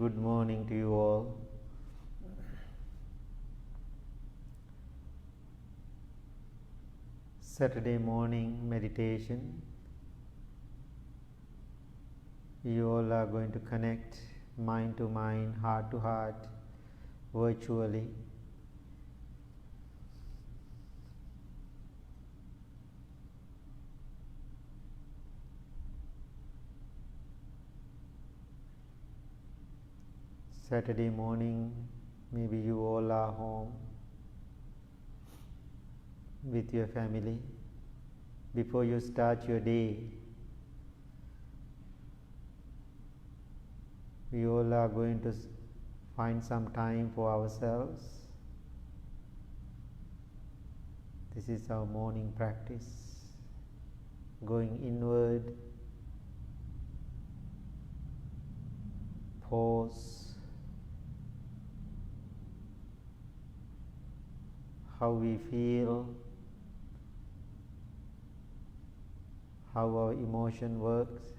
Good morning to you all. Saturday morning meditation. You all are going to connect mind to mind, heart to heart, virtually. Saturday morning, maybe you all are home with your family. Before you start your day, we all are going to find some time for ourselves. This is our morning practice, going inward, pause, how we feel, how our emotion works.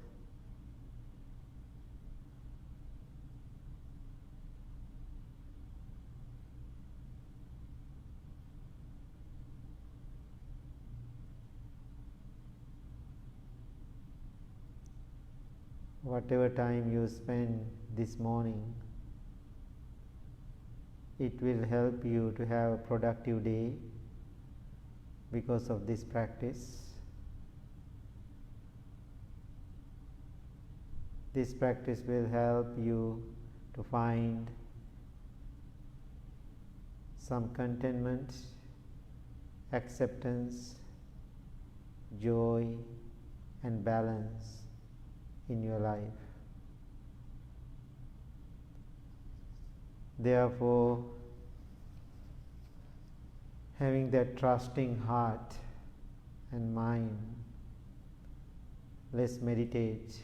Whatever time you spend this morning, it will help you to have a productive day because of this practice. This practice will help you to find some contentment, acceptance, joy, and balance in your life. Therefore, having that trusting heart and mind, let's meditate.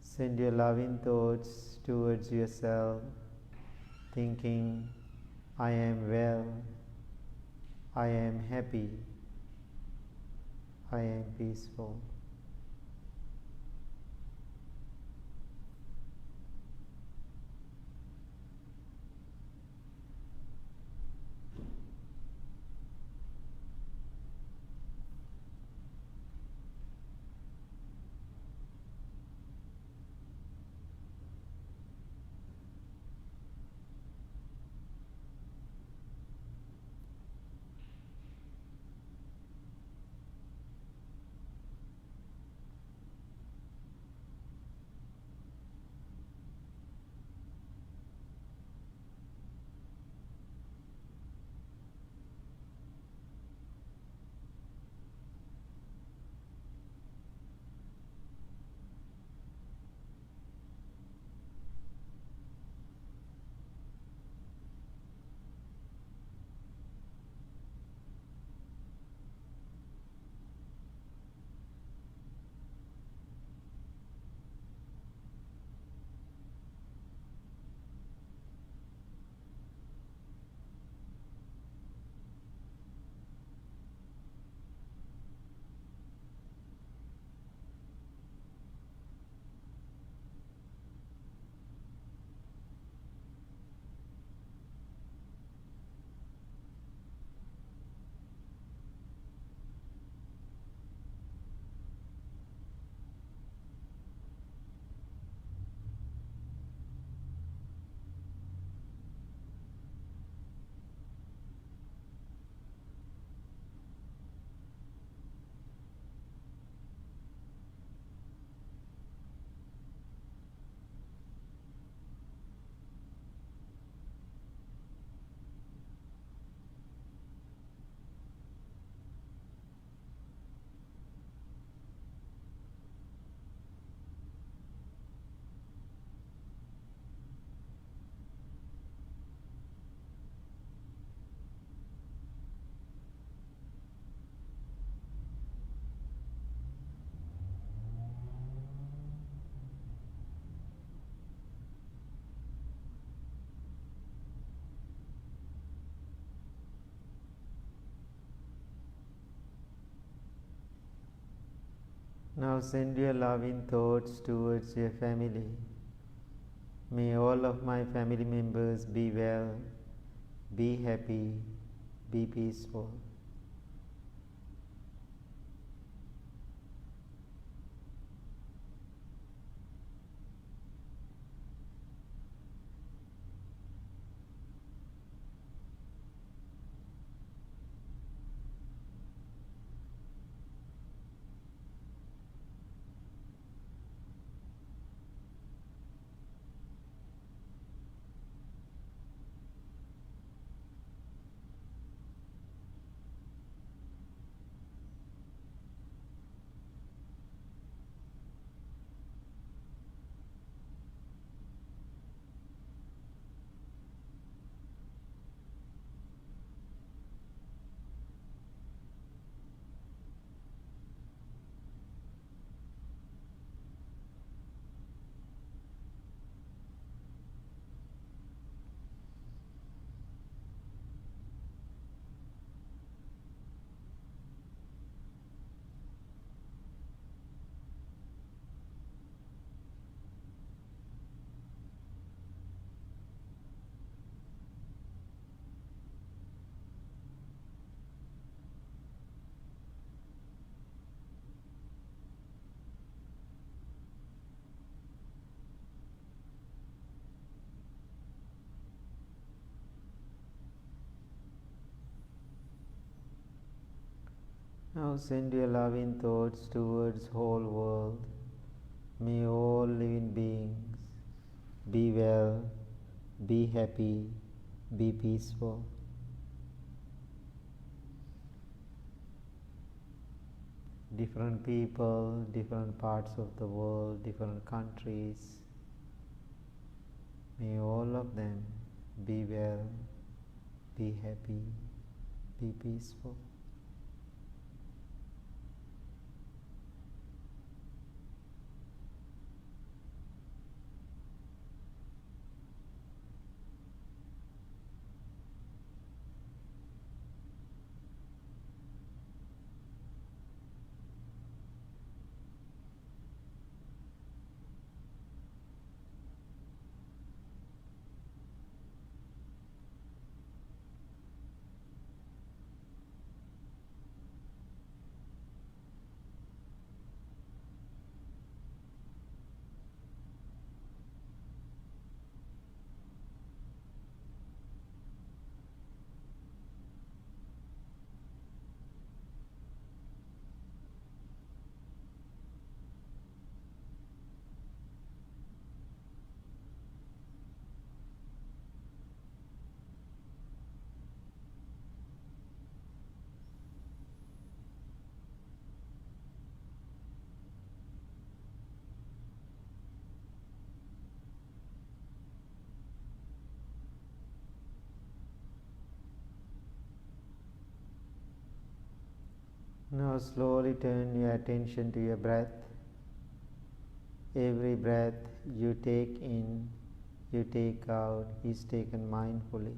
Send your loving thoughts towards yourself, thinking, I am well, I am happy, I am peaceful. Now send your loving thoughts towards your family. May all of my family members be well, be happy, be peaceful. Now send your loving thoughts towards whole world. May all living beings be well, be happy, be peaceful. Different people, different parts of the world, different countries. May all of them be well, be happy, be peaceful. Now slowly turn your attention to your breath. Every breath you take in, you take out is taken mindfully.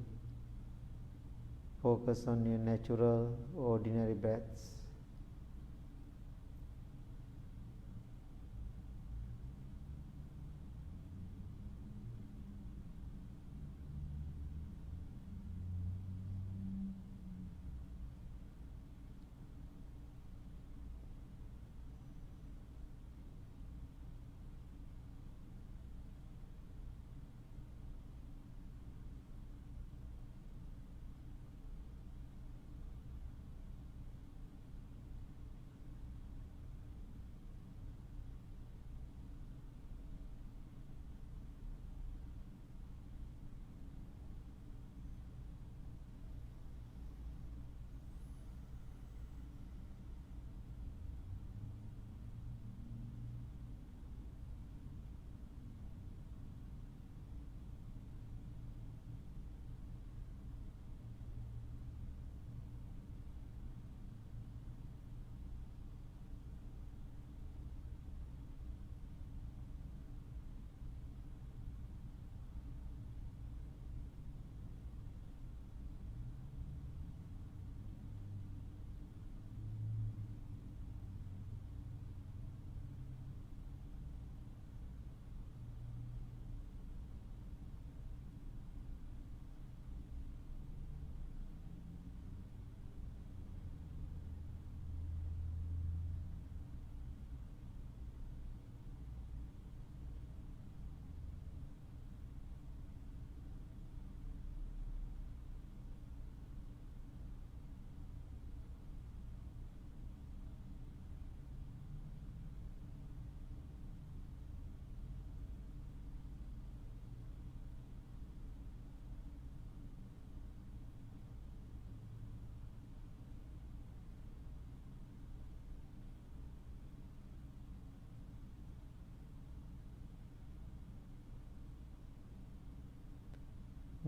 Focus on your natural, ordinary breaths.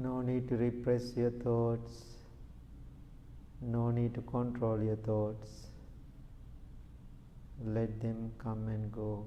No need to repress your thoughts. No need to control your thoughts. Let them come and go.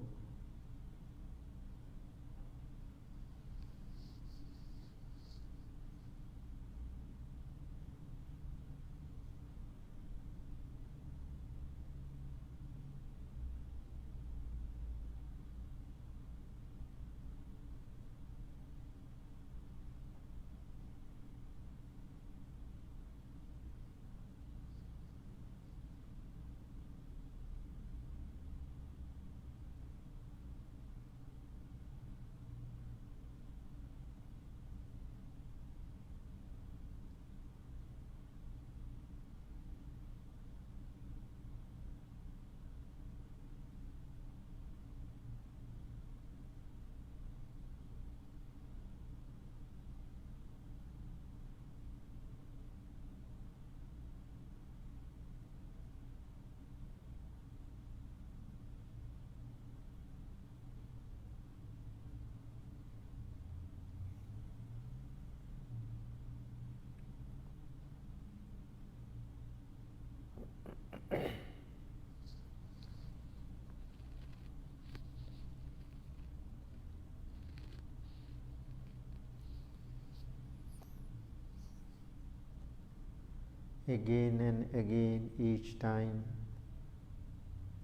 Again and again, each time,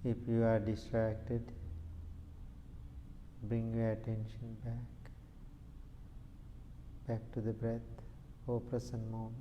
if you are distracted, bring your attention back to the breath or present moment.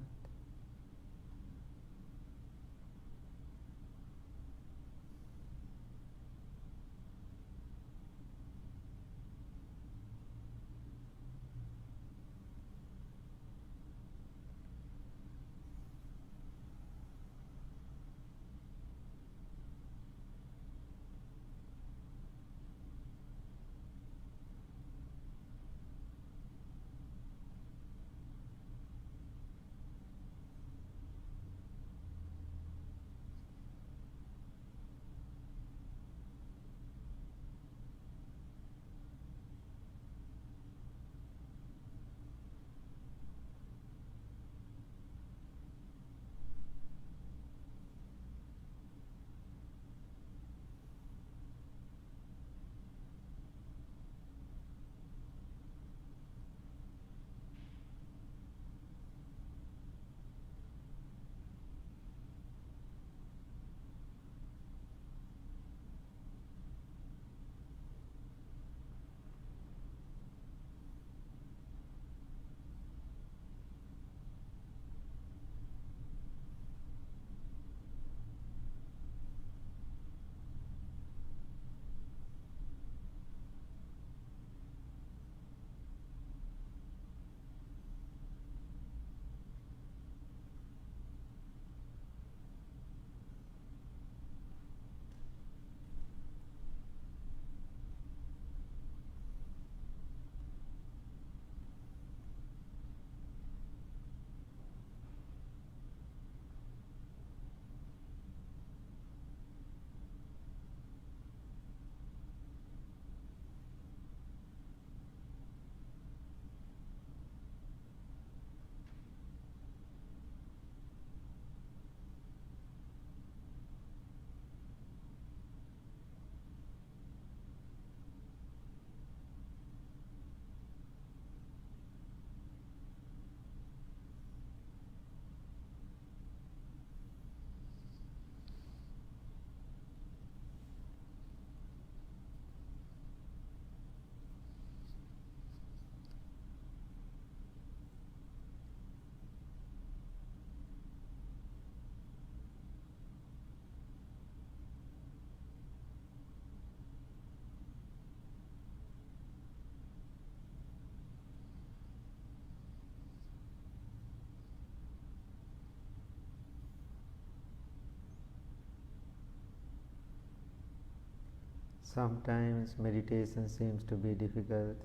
Sometimes meditation seems to be difficult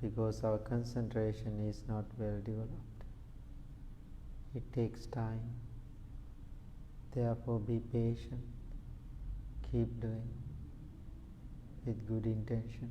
because our concentration is not well developed. It takes time. Therefore, be patient. Keep doing with good intention.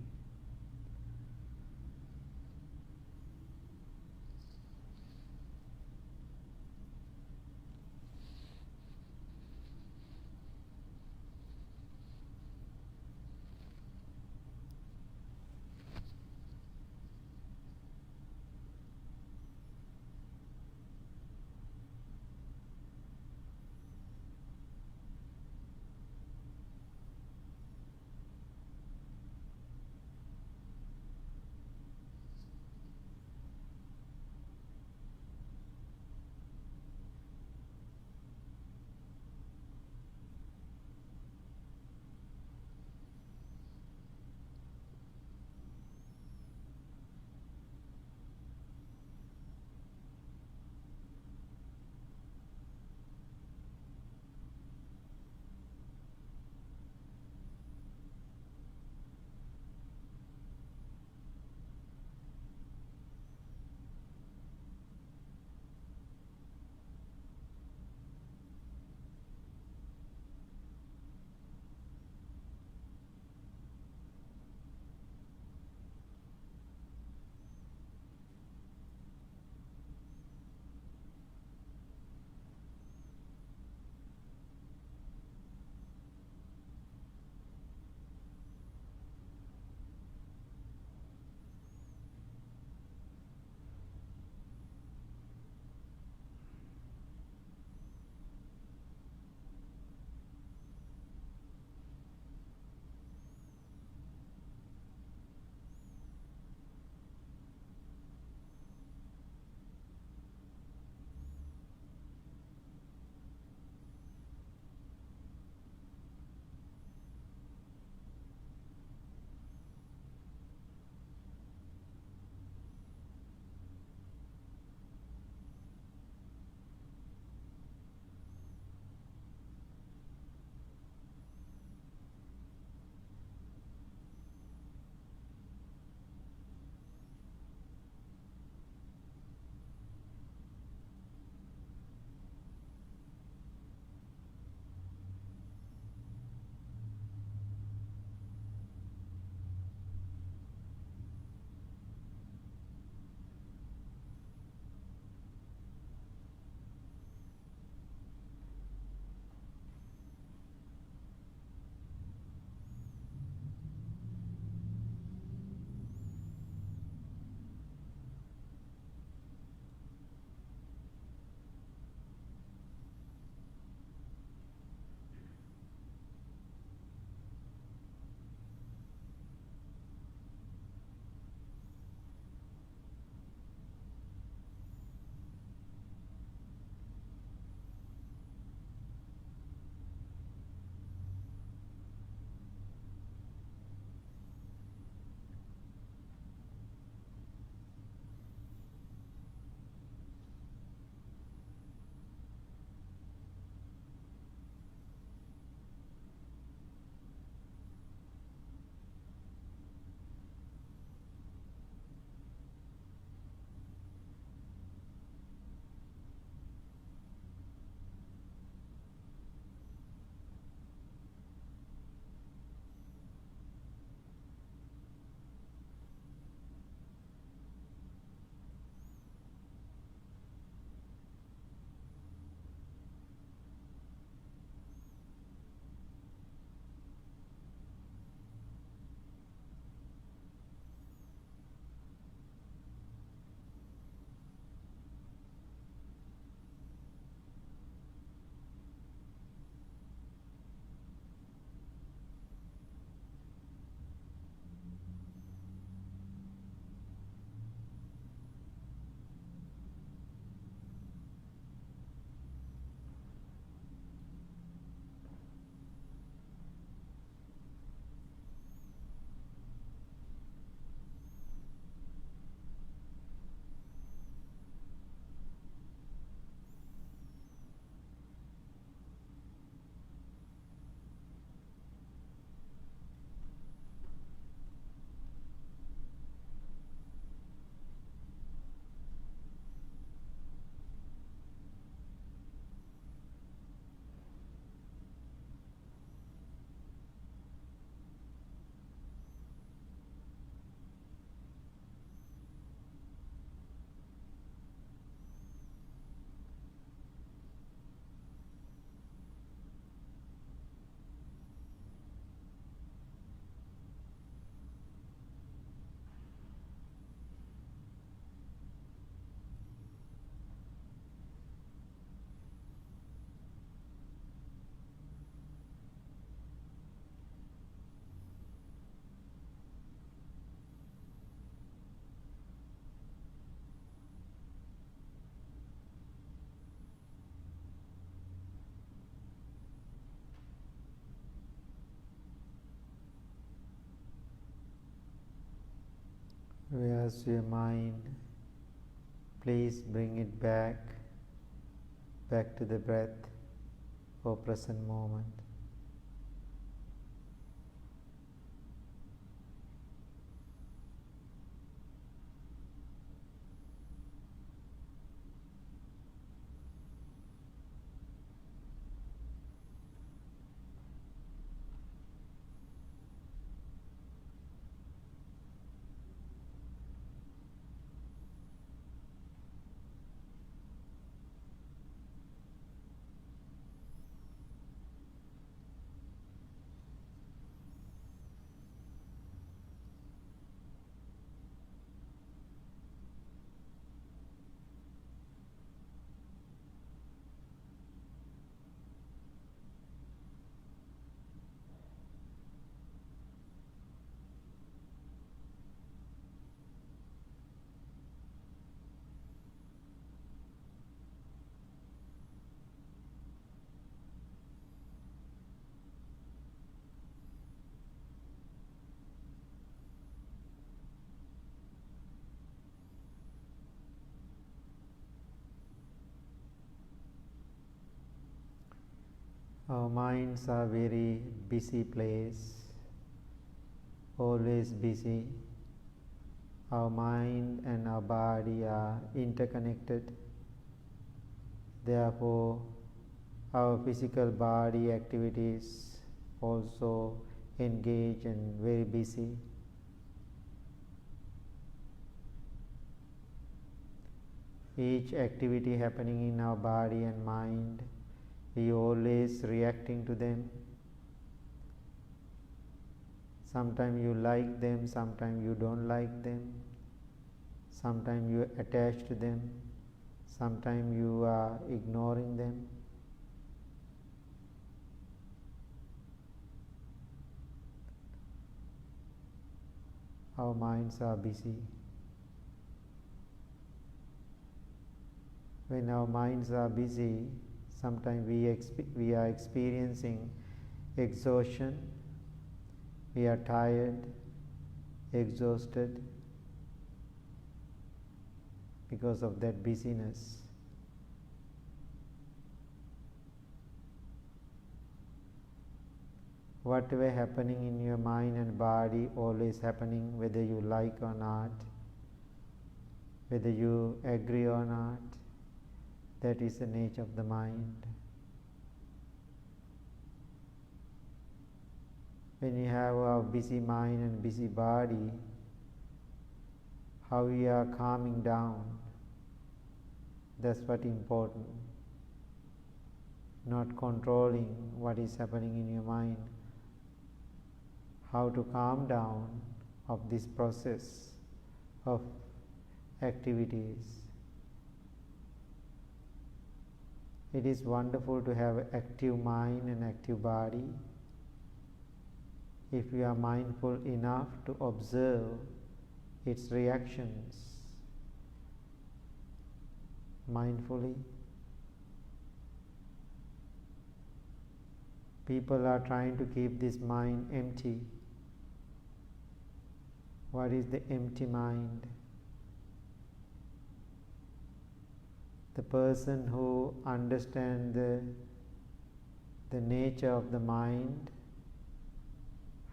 as your mind, please bring it back to the breath for present moment. Our minds are very busy place, always busy. Our mind and our body are interconnected. Therefore, our physical body activities also engage and very busy. Each activity happening in our body and mind, we always reacting to them. Sometimes you like them, sometimes you don't like them. Sometimes you are attached to them, sometimes you are ignoring them. Our minds are busy. When our minds are busy, sometimes we are experiencing exhaustion, we are tired, exhausted because of that busyness. Whatever happening in your mind and body, always happening whether you like or not, whether you agree or not, that is the nature of the mind. When you have a busy mind and busy body, how we are calming down, that's what important. Not controlling what is happening in your mind. How to calm down of this process of activities. It is wonderful to have an active mind and active body. If we are mindful enough to observe its reactions mindfully. People are trying to keep this mind empty. What is the empty mind? The person who understands the nature of the mind,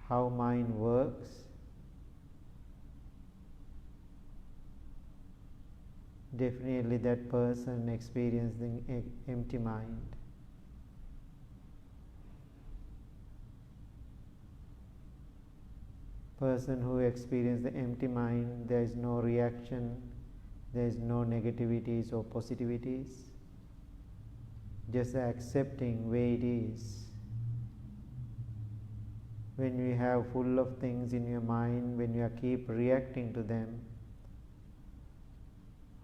how mind works, definitely that person experiencing an empty mind. Person who experiences the empty mind, there is no reaction, there is no negativities or positivities, just accepting where it is. When you have full of things in your mind, when you keep reacting to them,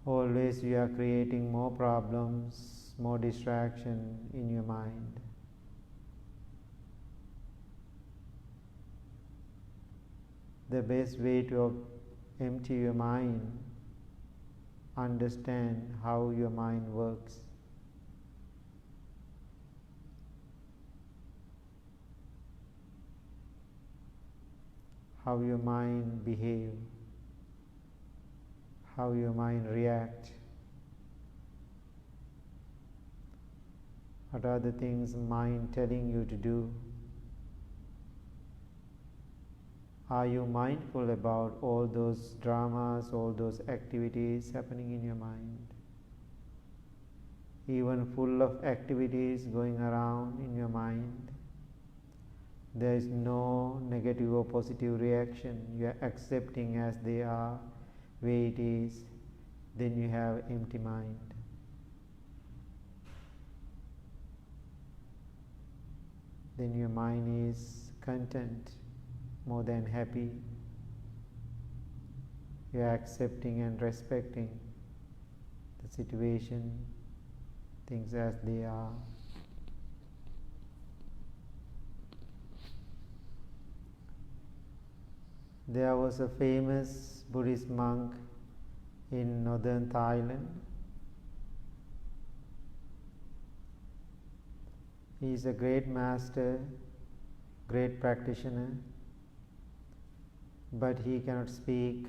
always you are creating more problems, more distraction in your mind. The best way to empty your mind, understand how your mind works. How your mind behaves. how your mind reacts. What are the things mind telling you to do? Are you mindful about all those dramas, all those activities happening in your mind? Even full of activities going around in your mind, there is no negative or positive reaction. You are accepting as they are, way it is. Then you have empty mind. Then your mind is content, more than happy. You are accepting and respecting the situation, things as they are. There was a famous Buddhist monk in northern Thailand. He is a great master, great practitioner, but he cannot speak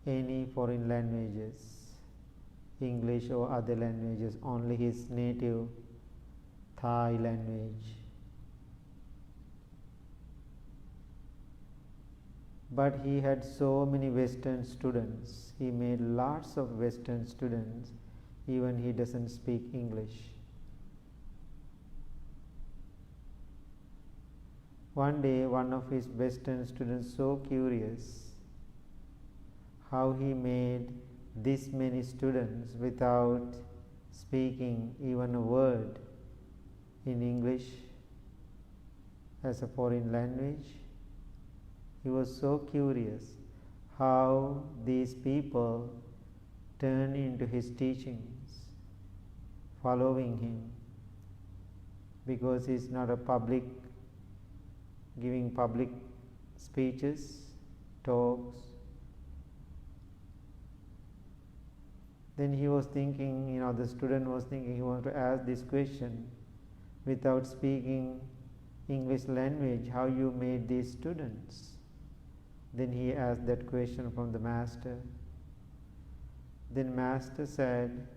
any foreign languages, English or other languages, only his native Thai language. But he had so many Western students. He made lots of Western students, even he doesn't speak English. One day, one of his Western students, so curious how he made this many students without speaking even a word in English as a foreign language. He was so curious how these people turned into his teachings, following him, because he is not a public, giving public speeches, talks. Then he was thinking, the student was thinking he wanted to ask this question without speaking English language, how you made these students? Then he asked that question from the master. Then master said,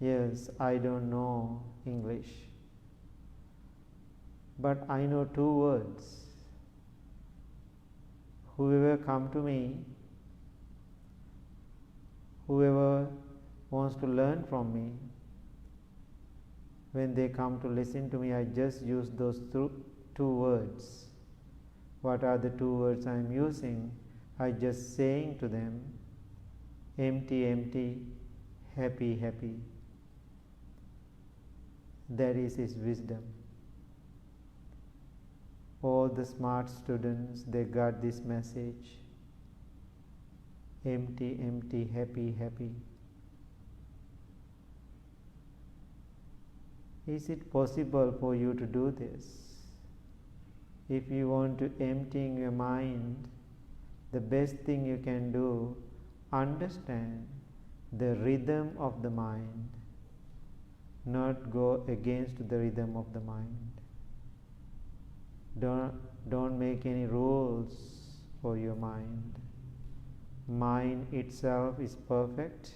yes, I don't know English, but I know 2 words. Whoever come to me, whoever wants to learn from me, when they come to listen to me, I just use those 2 words. What are the 2 words I am using? I just saying to them, empty, empty, happy, happy. That is his wisdom. All the smart students, they got this message. Empty, empty, happy, happy. Is it possible for you to do this? If you want to empty your mind, the best thing you can do, understand the rhythm of the mind, not go against the rhythm of the mind. Don't make any rules for your mind. Mind itself is perfect.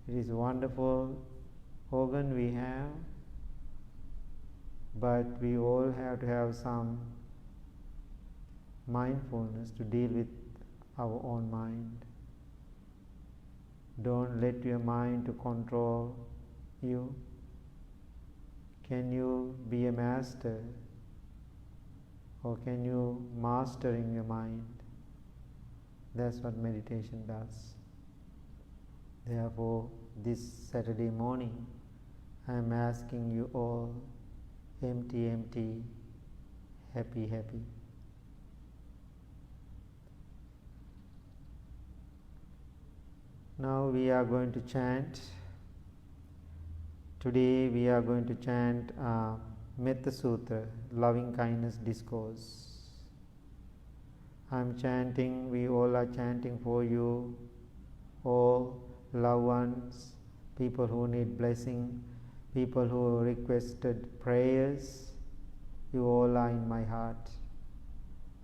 It is a wonderful organ we have, but we all have to have some mindfulness to deal with our own mind. Don't let your mind to control you. Can you be a master, or can you master in your mind? That's what meditation does. Therefore, this Saturday morning, I am asking you all, empty, empty, happy, happy. Now we are going to chant. Today we are going to chant Metta Sutra, Loving Kindness Discourse. I am chanting, we all are chanting for you, all loved ones, people who need blessing, people who requested prayers. You all are in my heart.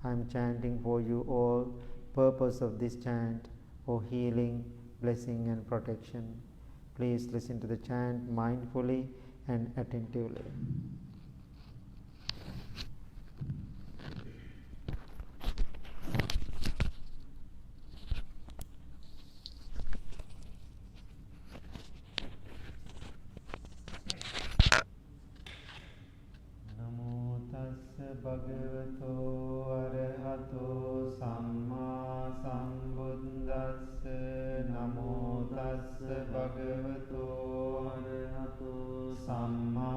I am chanting for you all, purpose of this chant for healing, blessing and protection. Please listen to the chant mindfully and attentively. Bhagavato arahato samma sambuddhassa. Namo tassa bhagavato arahato samma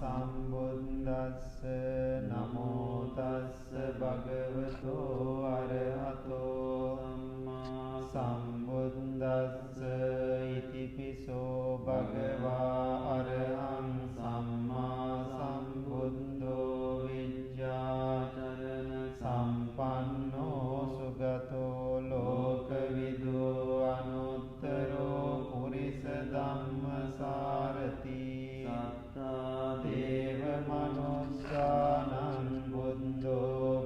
sambuddhassa. Namo tassa bhagavato arahato samma sambuddhassa. Itipiso bhagava arahang samma sambuddho Sampanno sugato lokavido anuttaro purisa dhamma sarati satta deva manussanam buddho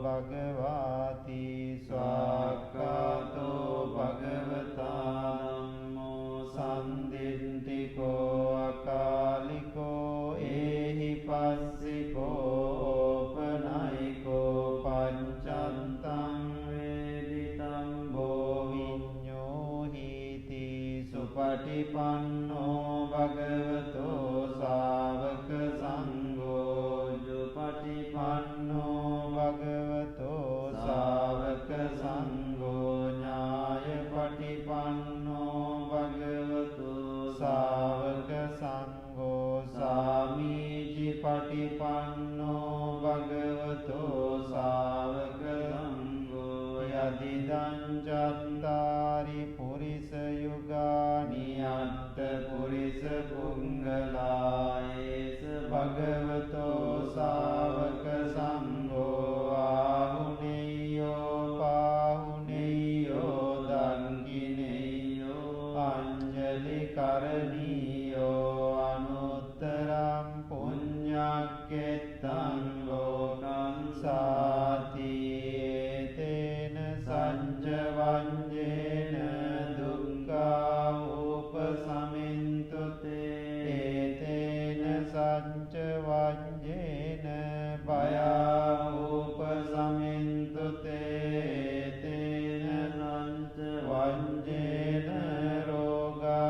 bhagavati swakato bhagavata nammo sandintiko akaliko ehi passiko Panchantam veditam bovinyo hiti supatipanno bhagavato savaka sangho jupatipanno bhagavato savaka sangho nyaya patipanno bhagavato savaka sangho samiji patipanno bhagavato savaka sangho yadidan chattari purisa yugani atta purisa pungala esa bhagavato savaka sangho ahuneyo pahuneyo dangineyo anjali karaniyo anuttaram punyakketam lokam sati etena sanjavanjena dukkha upasamintute etena sanjavanjena bhaya upasamintute etena sanjavanjena roga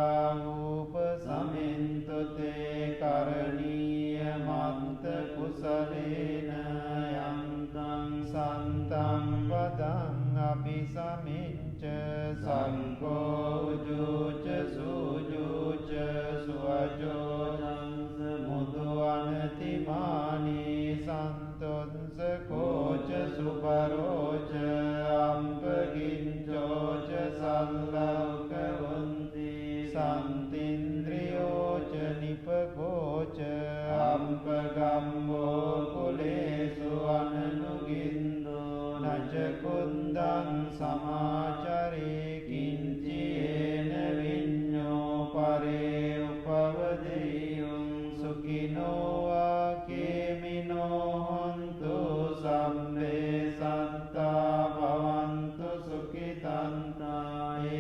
upasamintute karaniya manta kusalena yantam santam padam abhisamincha sanko ujucha sujucha suajo mudu anatimani santonsa kocha subarocha ampaginchocha sallavkavanti santindriyocha nipagocha ampagambo kulesu ananugindo najakundam samachare kinchiyena vinyo pare upavadeyum sukino akemino hontu sambe satta bhavantu sukitanta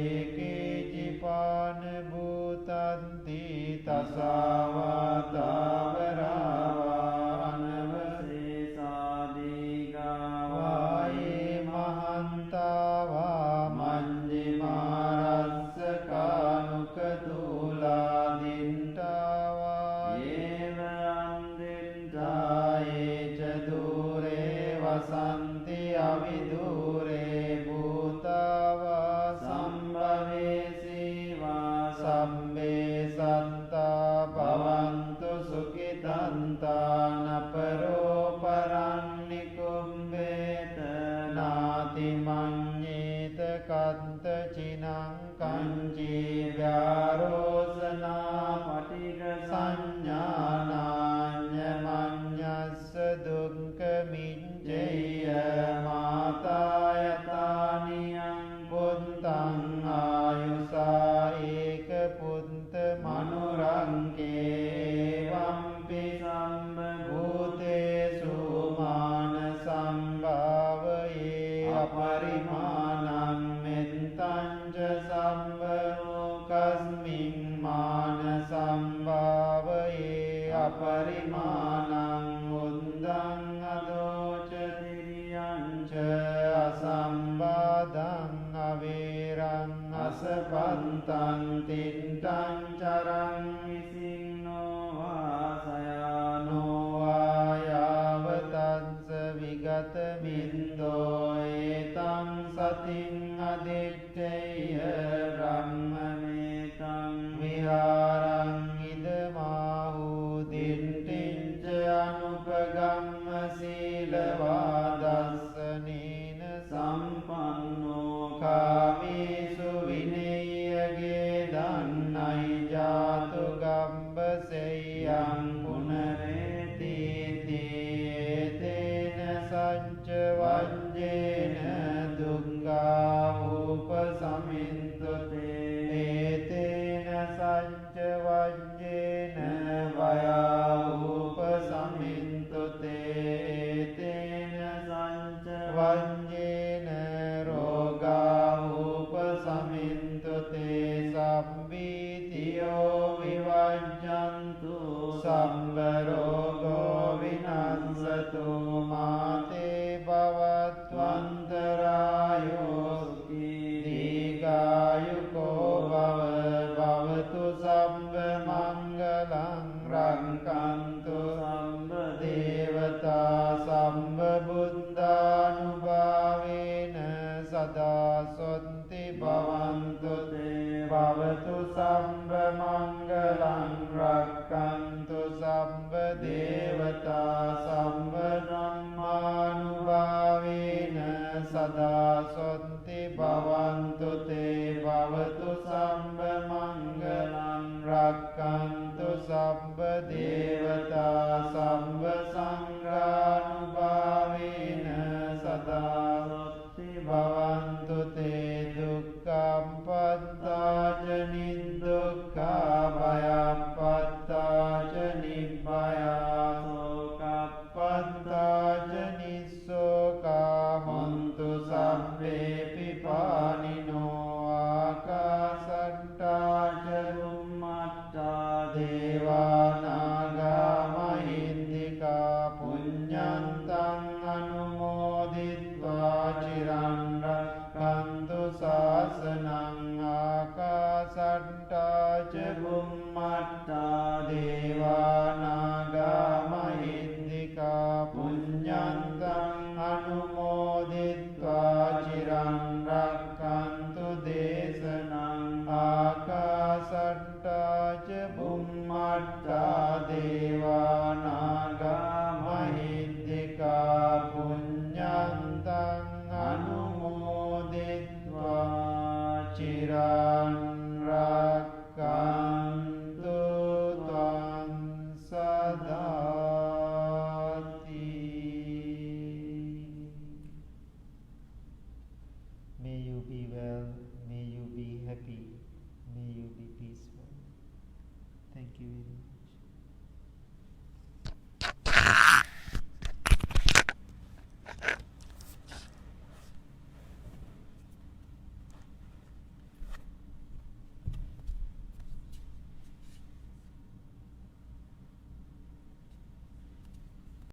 eke jipana bhutanti tasavatavarava anavasesadigawaye mahantava manjimarassakanukadula dintava eva andinta echa dure vasanti avidure bhutava sambhavesi va sambe satta bhavantu sukitanta naparo parannikumbeta nati manyeta kanta chinang kanchi vyarosana patika sanyānānya manyassa dukkha miñjaya mātāyatāniyam puntang ayusa eka punta manurangke vampi samba bhutesu mana sambhavaye aparimanam යන්තං තින්තං චරං විසින්නෝ වාසයානෝ වායාවතස්ස විගත මින්දෝ ඒතං සතින් අදිත්තේය බ්‍රහ්මමේතං විහාරං ඉදමාහු දිට්ඨිංච අනුපගම්ම සීලවාදස්සනේන සම්පන්නෝ කාමේසු විනේයගේ දන්නයි ජාතු ගම්බසෙය්‍යං පුනරේති තේතේන සංච වංජේන දුක්ඛාූප සමින්තුතේ ඒතේන සංච වංජේන වයාූප සමින්තුතේ ඒතේන සංච වංජේන රෝගාූප සමින්තුතේ සම්බීතියෝ විවජ්ජන්තු සම්බ රෝගෝ විනස්සතු මාතේ භවත්වන්තරායෝ දීඝායුකෝ භවතු සම්බ මංගලං රක්ඛන්තු සම්බ දේවතා සම්බ බුද්ධානුභාවේන සදා සොන්ති භවන්තු තේ භවතු සම්බ මංගලං රක්ඛන්තු සම්බ දේවතා සම්බ ධම්මානුභාවේන සදා සොන්ති භවන්තු තේ භවතු සම්බ මංගලං රක්ඛන්තු සම්බ දේවතා සම්බ සංඝානුභාවේන සදා සොන්ති භවන්තු තේ දුක්ඛං පත්තාච නිදුක්ඛා භයප්පත්තාච නිබ්බයා සෝකප්පත්තාච නිස්සෝකා හොන්තු සබ්බේ පිපානිනෝ ආකාසට්ටාච බුම්මට්ටා දේවානාගා මහින්దికා පුඤ්ඤන්තං අනුමෝදිත්වා චිරන් රක්ඛන්තු ශාසනං ආකාසට්ටාච බුම්මට්ටා දේවානාගා මහින්దికා පුඤ්ඤන්තං අනුමෝදිත්වා චිරන් රක්ඛන්තු දේශනං ආකාසට්ටාච බුම්මට්ටා දේවානාගා මහින්దికා පුඤ්ඤන්තං අනුමෝදිත්වා චිරන් රක්ඛන්තු ත්වං සදාති. May you be well, may you be happy, may you be peaceful. Thank you very much.